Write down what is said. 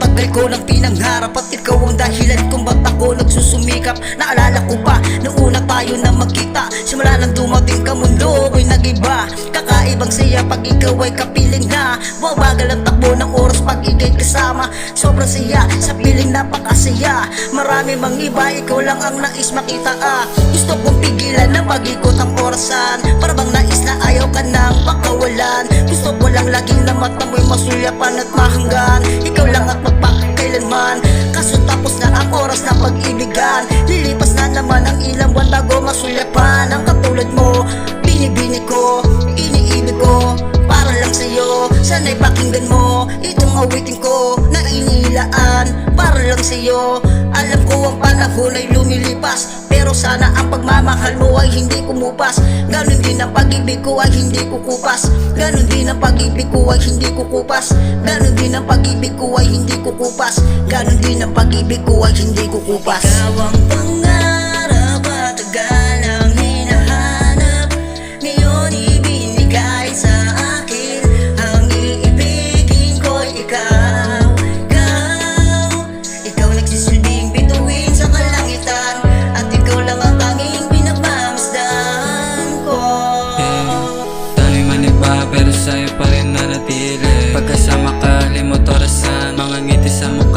matagal ko nang pinangharap at ikaw ang dahilan kung ba't ako nagsusumikap. Naalala ko pa nung una tayo na magkita, simula nang dumating ka mundo ko'y nag-iba. Kakaibang saya pag ikaw ay kapiling na, babagal ang takbo ng oras pag ika'y kasama. Sobrang saya sa piling napakasaya, marami mang iba, ikaw lang ang nais makita. Gusto kong pigilan na pag-ikot ang orasan, para bang nais na ayaw ka nang pakawalan. Gusto ko lang laging na mata mo'y masulyapan at mahanggan, ikaw lang at magpakailanman. Kaso tapos na ang oras na pag-ibigan, lilipas na naman ang ilang buwan bago masulyapan. Ang katulad mo, binibini ko, iniibig ko, para lang sa'yo. Sana'y pakinggan mo itong awitin ko na inilaan, para lang sa'yo. Alam ko ang panahon ay lumilipas, pero sana ang pagmamahal mo ay hindi kumupas. Ganon din ang pag-ibig ko ay hindi kukupas, ganon din ang pag-ibig ko ay hindi kukupas, ganon din ang pag-ibig ko ay hindi kukupas, ganon din ang pag-ibig ko ay hindi kukupas. Ikaw ang pangarap at tagal ang hinahanap, ngayon ibinigay sa akin. Ang iibigin ko'y ikaw, ikaw nagsisilbing bituin sa kalangitan, at ikaw lang ang tanging pinagmamasdan ko. Tayo'y maniba pero sa'yo pa rin nanatili, pagkasama ka limot orasan, mga ngiti sa mukha